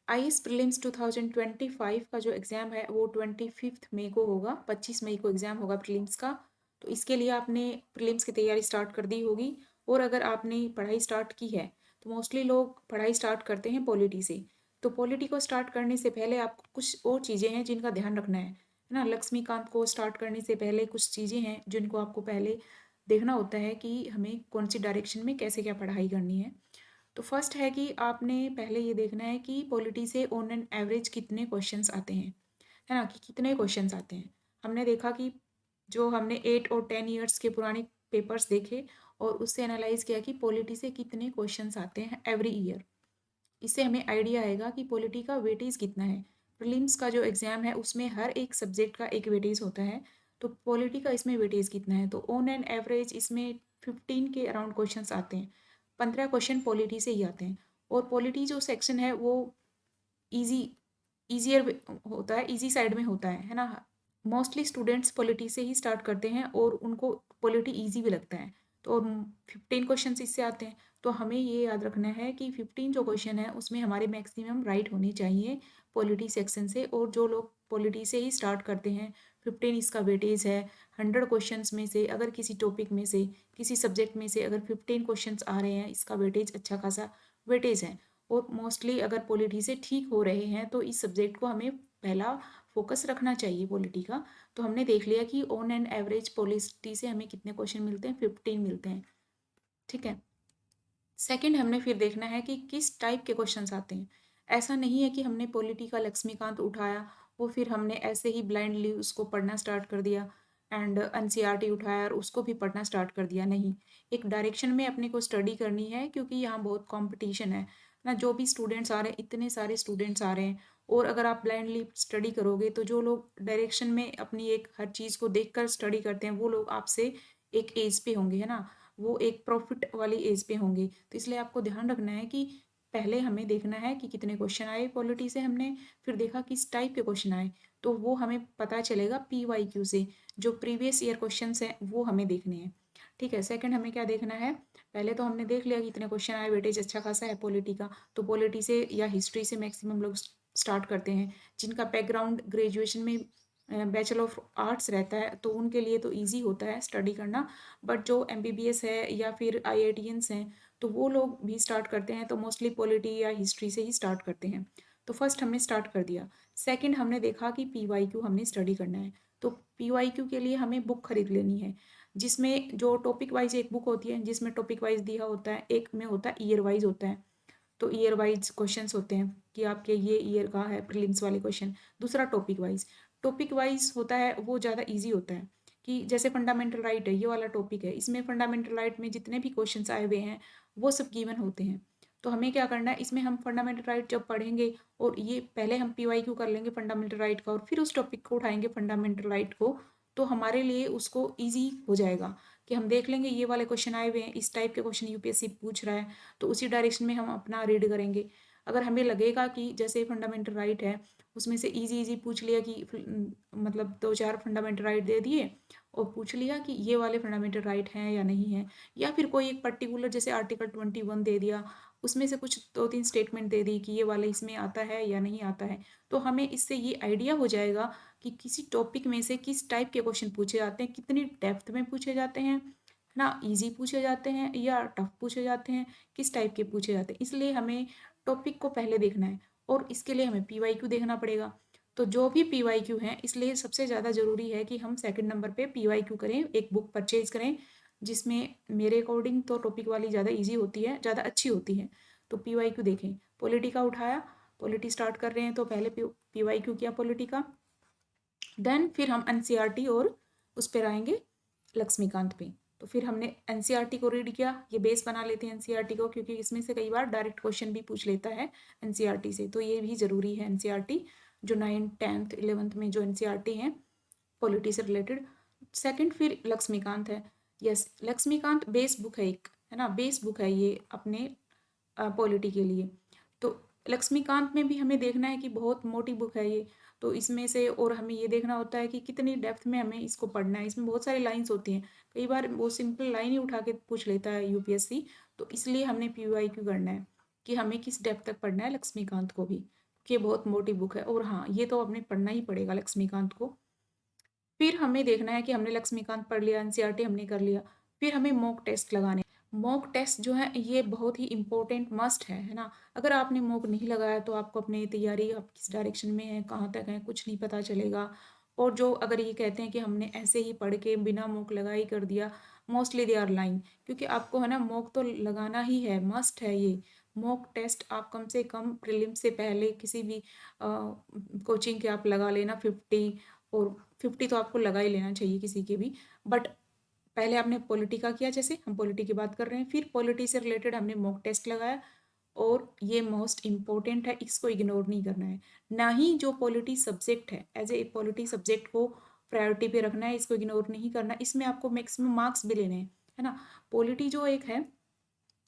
IAS prelims 2025 का जो exam है वो 25 मई को होगा, 25 मई को एग्ज़ाम होगा प्रीलिम्स का। तो इसके लिए आपने प्रीलिम्स की तैयारी स्टार्ट कर दी होगी, और अगर आपने पढ़ाई स्टार्ट की है, तो मोस्टली लोग पढ़ाई स्टार्ट करते हैं पॉलिटी से। तो पॉलिटी को स्टार्ट करने से पहले आपको कुछ और चीज़ें हैं जिनका ध्यान रखना है ना? लक्ष्मीकांत को स्टार्ट करने से पहले कुछ चीज़ें हैं जिनको आपको पहले देखना होता है कि हमें कौन-सी डायरेक्शन में कैसे क्या पढ़ाई करनी है। तो फर्स्ट है कि आपने पहले ये देखना है कि पॉलिटी से ऑन एन एवरेज कितने क्वेश्चंस आते हैं, है ना? कि कितने क्वेश्चंस आते हैं। हमने देखा कि जो हमने 8 और 10 इयर्स के पुराने पेपर्स देखे और उससे एनालाइज़ किया कि पॉलिटी से कितने क्वेश्चंस आते हैं एवरी ईयर। इससे हमें आइडिया आएगा कि पॉलिटी का वेटेज कितना है। प्रीलिम्स का जो एग्ज़ाम है उसमें हर एक सब्जेक्ट का एक वेटेज होता है, तो पॉलिटी का इसमें वेटेज कितना है? तो ऑन एन एवरेज इसमें 15 के अराउंड क्वेश्चंस आते हैं। 15 क्वेश्चन पॉलिटी से ही आते हैं, और पॉलिटी जो सेक्शन है वो ईज़ी ईज़ियर वे होता है, ईज़ी साइड में होता है ना? मोस्टली स्टूडेंट्स पॉलिटी से ही स्टार्ट करते हैं और उनको पॉलिटी ईज़ी भी लगता है। तो 15 क्वेश्चंस इससे आते हैं, तो हमें ये याद रखना है कि 15 जो क्वेश्चन है उसमें हमारे मैक्सिमम राइट होने चाहिए पॉलिटी सेक्शन से, और जो लोग पॉलिटी से ही स्टार्ट करते हैं, 15 इसका वेटेज है। 100 क्वेश्चंस में से अगर किसी टॉपिक में से, किसी सब्जेक्ट में से अगर 15 क्वेश्चंस आ रहे हैं, इसका वेटेज अच्छा खासा वेटेज है। और मोस्टली अगर पॉलिटी से ठीक हो रहे हैं तो इस सब्जेक्ट को हमें पहला फोकस रखना चाहिए पॉलिटी का। तो हमने देख लिया कि ऑन एन एवरेज पॉलिटी से हमें कितने क्वेश्चन मिलते हैं, 15 मिलते हैं। ठीक है। सेकंड हमने फिर देखना है कि किस टाइप के क्वेश्चंस आते हैं। ऐसा नहीं है कि हमने पॉलिटी का लक्ष्मीकांत उठाया, वो फिर हमने ऐसे ही ब्लाइंडली उसको पढ़ना स्टार्ट कर दिया, एंड एनसीईआरटी उठाया और उसको भी पढ़ना स्टार्ट कर दिया। नहीं, एक डायरेक्शन में अपने को स्टडी करनी है, क्योंकि यहाँ बहुत कंपटीशन है ना। जो भी स्टूडेंट्स आ रहे हैं, इतने सारे स्टूडेंट्स आ रहे हैं, और अगर आप ब्लाइंडली स्टडी करोगे तो जो लोग डायरेक्शन में अपनी एक हर चीज़ को देखकर स्टडी करते हैं वो लोग आपसे एक एज पे होंगे, है ना? वो एक प्रॉफिट वाली एज पे होंगे। तो इसलिए आपको ध्यान रखना है कि पहले हमें देखना है कि कितने क्वेश्चन आए पॉलिटी से हमने, फिर देखा किस टाइप के क्वेश्चन आए, तो वो हमें पता चलेगा पीवाईक्यू से। जो प्रीवियस ईयर क्वेश्चंस हैं वो हमें देखने हैं। ठीक है। सेकंड हमें क्या देखना है? पहले तो हमने देख लिया कि इतने क्वेश्चन आए, वेटेज अच्छा खासा है पॉलिटी का, तो पॉलिटी से या हिस्ट्री से मैक्सिमम लोग स्टार्ट करते हैं। जिनका बैकग्राउंड ग्रेजुएशन में बैचलर ऑफ आर्ट्स रहता है तो उनके लिए तो ईजी होता है स्टडी करना, बट जो एमबीबीएस है या फिर आईआईटियंस हैं तो वो लोग भी स्टार्ट करते हैं, तो मोस्टली पॉलिटी या हिस्ट्री से ही स्टार्ट करते हैं। तो फर्स्ट हमने स्टार्ट कर दिया। सेकंड हमने देखा कि पीवाईक्यू हमने स्टडी करना है, तो पीवाईक्यू के लिए हमें बुक खरीद लेनी है, जिसमें जो टॉपिक वाइज एक बुक होती है जिसमें टॉपिक वाइज दिया होता है, एक में होता है ईयर वाइज होता है। तो ईयर वाइज क्वेश्चंस होते हैं कि आपके ये ईयर का है प्रीलिम्स वाले क्वेश्चन। दूसरा टॉपिक वाइज होता है, वो ज़्यादा इजी होता है। कि जैसे फंडामेंटल राइट है, ये वाला टॉपिक है, इसमें फंडामेंटल राइट में जितने भी क्वेश्चंस आए हुए हैं वो सब गिवन होते हैं। तो हमें क्या करना है, इसमें हम फंडामेंटल राइट जब पढ़ेंगे, और ये पहले हम पीवाईक्यू कर लेंगे फंडामेंटल राइट का और फिर उस टॉपिक को उठाएंगे फंडामेंटल राइट को, तो हमारे लिए उसको ईजी हो जाएगा कि हम देख लेंगे ये वाले क्वेश्चन आए हुए हैं, इस टाइप के क्वेश्चन यूपीएससी पूछ रहा है, तो उसी डायरेक्शन में हम अपना रीड करेंगे। अगर हमें लगेगा कि जैसे फंडामेंटल राइट है, उसमें से इजी इजी पूछ लिया कि मतलब दो चार फंडामेंटल राइट दे दिए और पूछ लिया कि ये वाले फंडामेंटल राइट हैं या नहीं है, या फिर कोई एक पर्टिकुलर जैसे आर्टिकल 21 दे दिया, उसमें से कुछ दो तीन स्टेटमेंट दे दी कि ये वाले इसमें आता है या नहीं आता है, तो हमें इससे ये आइडिया हो जाएगा कि किसी टॉपिक में से किस टाइप के क्वेश्चन पूछे जाते हैं, कितनी डेप्थ में पूछे जाते हैं, है ना? ईजी पूछे जाते हैं या टफ पूछे जाते हैं, किस टाइप के पूछे जाते हैं। इसलिए हमें टॉपिक को पहले देखना है, और इसके लिए हमें पीवाईक्यू देखना पड़ेगा। तो जो भी पीवाईक्यू है, इसलिए सबसे ज़्यादा ज़रूरी है कि हम सेकंड नंबर पे पीवाईक्यू करें, एक बुक परचेज करें, जिसमें मेरे अकॉर्डिंग तो टॉपिक वाली ज़्यादा ईजी होती है, ज़्यादा अच्छी होती है। तो पीवाईक्यू देखें। पॉलिटी का उठाया, पॉलिटी स्टार्ट कर रहे हैं तो पहले पीवाईक्यू किया पॉलिटी का, देन फिर हम एनसीईआरटी और उस पर आएंगे लक्ष्मीकांत पे। तो फिर हमने एनसीईआरटी को रीड किया, ये बेस बना लेते हैं एनसीईआरटी को, क्योंकि इसमें से कई बार डायरेक्ट क्वेश्चन भी पूछ लेता है एनसीईआरटी से, तो ये भी ज़रूरी है एनसीईआरटी, जो 9th 10th 11th में जो एनसीईआरटी हैं पॉलिटी से रिलेटेड। सेकंड फिर लक्ष्मीकांत है। यस, लक्ष्मीकांत बेस बुक है एक, है ना? बेस बुक है ये अपने पॉलिटी के लिए। तो लक्ष्मीकांत में भी हमें देखना है कि बहुत मोटी बुक है ये, तो इसमें से और हमें ये देखना होता है कि कितनी डेप्थ में हमें इसको पढ़ना है। इसमें बहुत सारी लाइन्स होती हैं, कई बार वो सिंपल लाइन ही उठा के पूछ लेता है यूपीएससी, तो इसलिए हमने पीवाईक्यू करना है कि हमें किस डेप्थ तक पढ़ना है लक्ष्मीकांत को भी। कि बहुत मोटी बुक है, और हाँ, ये तो आपने पढ़ना ही पड़ेगा लक्ष्मीकांत को। फिर हमें देखना है कि हमने लक्ष्मीकांत पढ़ लिया, एनसीईआरटी हमने कर लिया, फिर हमें मॉक टेस्ट लगाने। मॉक टेस्ट जो है ये बहुत ही इम्पोर्टेंट मस्ट है ना? अगर आपने मॉक नहीं लगाया तो आपको अपनी तैयारी आप किस डायरेक्शन में है, कहाँ तक है, कुछ नहीं पता चलेगा। और जो अगर ये कहते हैं कि हमने ऐसे ही पढ़ के बिना मॉक लगाए ही कर दिया, मोस्टली दे आर लाइंग, क्योंकि आपको है ना मॉक तो लगाना ही है, मस्ट है ये। मॉक टेस्ट आप कम से कम प्रीलिम से पहले किसी भी कोचिंग के आप लगा लेना 50, और 50 तो आपको लगा ही लेना चाहिए किसी के भी। बट पहले आपने पॉलिटी का किया, जैसे हम पॉलिटी की बात कर रहे हैं, फिर पॉलिटी से रिलेटेड हमने मॉक टेस्ट लगाया, और ये मोस्ट इम्पोर्टेंट है, इसको इग्नोर नहीं करना है। ना ही जो पॉलिटी सब्जेक्ट है, एज ए पॉलिटी सब्जेक्ट को प्रायोरिटी पे रखना है, इसको इग्नोर नहीं करना, इसमें आपको मैक्सिमम मार्क्स भी लेने हैं, है ना? पॉलिटी जो एक है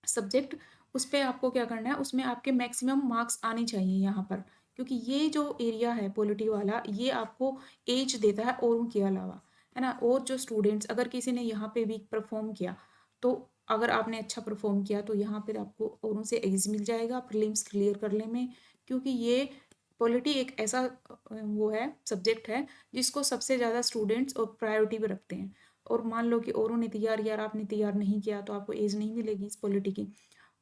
सब्जेक्ट, उस पे आपको क्या करना है, उसमें आपके मैक्सिमम मार्क्स आने चाहिए यहाँ पर, क्योंकि ये जो एरिया है पॉलिटी वाला, ये आपको एज देता है औरों के अलावा, है ना? और जो स्टूडेंट्स, अगर किसी ने यहाँ पे वीक परफॉर्म किया, तो अगर आपने अच्छा परफॉर्म किया तो यहाँ पर आपको औरों से एज मिल जाएगा प्रीलिम्स क्लियर करने में, क्योंकि ये पॉलिटी एक ऐसा वो है, सब्जेक्ट है, जिसको सबसे ज़्यादा स्टूडेंट्स और प्रायोरिटी पे रखते हैं। और मान लो कि औरों ने तैयार किया और आपने तैयार नहीं किया, तो आपको एज नहीं मिलेगी इस पॉलिटी की।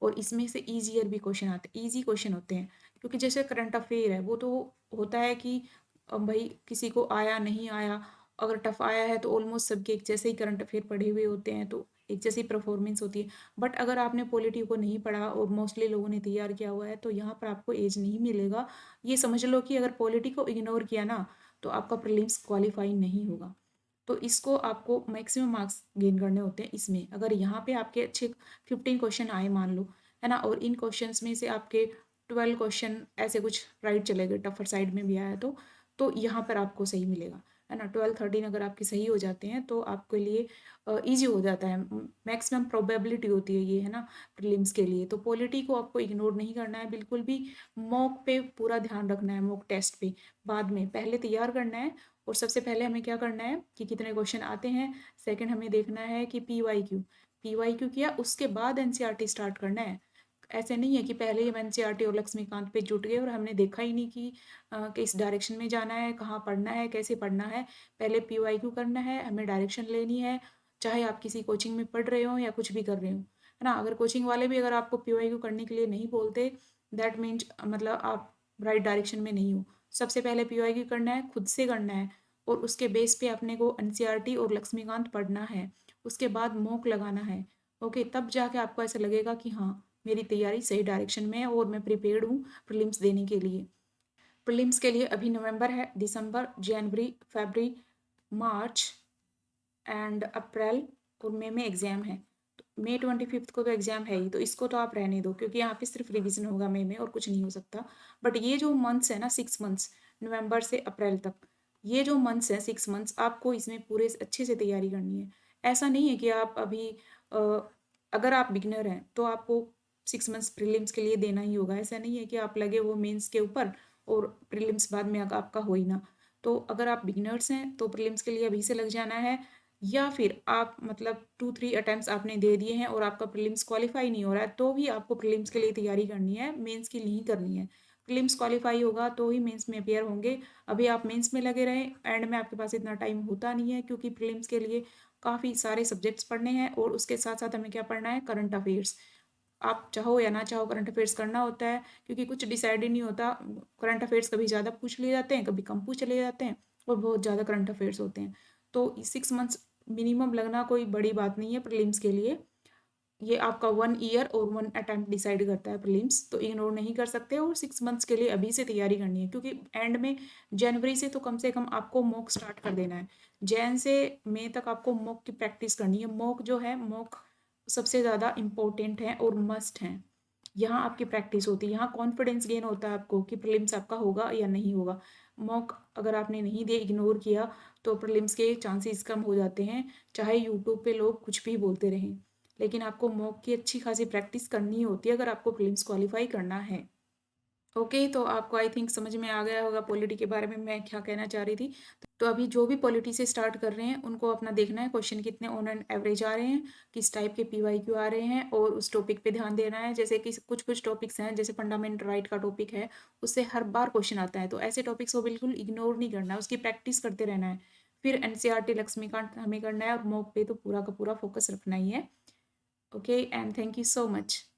और इसमें से ईजियर भी क्वेश्चन आते हैं, ईजी क्वेश्चन होते हैं, क्योंकि जैसे करंट अफेयर है, वो तो होता है कि भाई किसी को आया नहीं आया, अगर टफ आया है तो ऑलमोस्ट सबके एक जैसे ही करंट अफेयर पढ़े हुए होते हैं, तो एक जैसी परफॉर्मेंस होती है। बट अगर आपने पॉलिटी को नहीं पढ़ा और मोस्टली लोगों ने तैयार किया हुआ है, तो यहाँ पर आपको एज नहीं मिलेगा। ये समझ लो कि अगर पॉलिटी को इग्नोर किया ना, तो आपका प्रीलिम्स क्वालिफाई नहीं होगा। तो इसको आपको मैक्सिमम मार्क्स गेन करने होते हैं इसमें। अगर यहाँ पे आपके अच्छे 15 क्वेश्चन आए मान लो, है ना, और इन क्वेश्चंस में से आपके 12 क्वेश्चन ऐसे कुछ राइट चले गए, टफर साइड में भी आया तो यहाँ पर आपको सही मिलेगा, है ना? 12-13 अगर आपके सही हो जाते हैं तो आपके लिए ईजी हो जाता है, मैक्सिमम प्रोबेबिलिटी होती है ये, है ना, प्रीलिम्स के लिए। तो पॉलिटी को आपको इग्नोर नहीं करना है बिल्कुल भी, मॉक पे पूरा ध्यान रखना है, मॉक टेस्ट पे बाद में, पहले तैयार करना है। और सबसे पहले हमें क्या करना है कि कितने क्वेश्चन आते हैं, सेकंड हमें देखना है कि पीवाईक्यू किया, उसके बाद एनसीईआरटी स्टार्ट करना है। ऐसे नहीं है कि पहले ही हम एनसीईआरटी और लक्ष्मीकांत पे जुट गए और हमने देखा ही नहीं कि किस डायरेक्शन में जाना है, कहाँ पढ़ना है, कैसे पढ़ना है। पहले पीवाईक्यू करना है, हमें डायरेक्शन लेनी है, चाहे आप किसी कोचिंग में पढ़ रहे हो या कुछ भी कर रहे हो, है ना? अगर कोचिंग वाले भी अगर आपको पीवाईक्यू करने के लिए नहीं बोलते, दैट मीन्स मतलब आप राइट डायरेक्शन में नहीं हो। सबसे पहले पीवाईक्यू करना है, खुद से करना है, और उसके बेस पे अपने को एनसीईआरटी और लक्ष्मीकांत पढ़ना है। उसके बाद मॉक लगाना है। ओके, तब जाके आपको ऐसा लगेगा कि हाँ, मेरी तैयारी सही डायरेक्शन में है और मैं प्रिपेयर्ड हूँ प्रीलिम्स देने के लिए। प्रीलिम्स के लिए अभी नवंबर है, दिसंबर, जनवरी, फरवरी, मार्च एंड अप्रैल और मई में एग्जाम है। तो मई 25 को तो एग्जाम है ही, तो इसको तो आप रहने दो, क्योंकि यहाँ पे सिर्फ रिवीजन होगा मई में और कुछ नहीं हो सकता। बट ये जो मंथ्स है ना, 6 मंथ्स, नवंबर से अप्रैल तक, ये जो मंथ्स है 6 मंथ्स, आपको इसमें पूरे अच्छे से तैयारी करनी है। ऐसा नहीं है कि आप अभी अगर आप बिगनर हैं तो आपको 6 मंथ्स प्रीलिम्स के लिए देना ही होगा। ऐसा नहीं है कि आप लगे वो मेंस के ऊपर और प्रीलिम्स बाद में आपका हो ही ना। तो अगर आप बिगनर्स हैं तो प्रीलिम्स के लिए अभी से लग जाना है, या फिर आप मतलब 2-3 अटेम्प्ट्स आपने दे दिए हैं और आपका प्रीलिम्स क्वालिफाई नहीं हो रहा है, तो भी आपको प्रीलिम्स के लिए तैयारी करनी है, मेंस की नहीं करनी है। प्रीलिम्स क्वालिफाई होगा तो ही मेंस में अपेयर होंगे। अभी आप मेंस में लगे रहें, एंड में आपके पास इतना टाइम होता नहीं है, क्योंकि प्रीलिम्स के लिए काफ़ी सारे सब्जेक्ट्स पढ़ने हैं और उसके साथ साथ हमें क्या पढ़ना है, करंट अफेयर्स। आप चाहो या ना चाहो करंट अफेयर्स करना होता है, क्योंकि कुछ डिसाइड ही नहीं होता। करंट अफेयर्स कभी ज़्यादा पूछ लिए जाते हैं, कभी कम पूछ लिए जाते हैं, और बहुत ज़्यादा करंट अफेयर्स होते हैं। तो 6 मंथ्स मिनिमम लगना कोई बड़ी बात नहीं है प्रीलिम्स के लिए। ये आपका 1 ईयर और 1 अटेम्प्ट डिसाइड करता है प्रीलिम्स, तो इग्नोर नहीं कर सकते। और 6 मंथ्स के लिए अभी से तैयारी करनी है, क्योंकि एंड में जनवरी से तो कम से कम आपको मॉक स्टार्ट कर देना है। जैन से मई तक आपको मॉक की प्रैक्टिस करनी है। मॉक जो है, मॉक सबसे ज़्यादा इम्पोर्टेंट है और मस्ट है। यहाँ आपकी प्रैक्टिस होती है, यहाँ कॉन्फिडेंस गेन होता है आपको कि प्रीलिम्स आपका होगा या नहीं होगा। मॉक अगर आपने नहीं दिए, इग्नोर किया, तो प्रीलिम्स के चांसेस कम हो जाते हैं, चाहे यूट्यूब पे लोग कुछ भी बोलते रहें। लेकिन आपको मॉक की अच्छी खासी प्रैक्टिस करनी होती है अगर आपको प्रीलिम्स क्वालिफाई करना है। ओके, तो आपको आई थिंक समझ में आ गया होगा पॉलिटी के बारे में मैं क्या कहना चाह रही थी। तो अभी जो भी पॉलिटी से स्टार्ट कर रहे हैं, उनको अपना देखना है क्वेश्चन कितने ऑन एन एवरेज आ रहे हैं, किस टाइप के पीवाईक्यू आ रहे हैं और उस टॉपिक पे ध्यान देना है। जैसे कि कुछ-कुछ टॉपिक्स हैं, जैसे फंडामेंटल राइट का टॉपिक है, उससे हर बार क्वेश्चन आता है, तो ऐसे टॉपिक्स को बिल्कुल इग्नोर नहीं करना है, उसकी प्रैक्टिस करते रहना है। फिर एनसीईआरटी, लक्ष्मीकांत हमें करना है और मॉक पे तो पूरा का पूरा फोकस रखना ही है। Okay and thank you so much.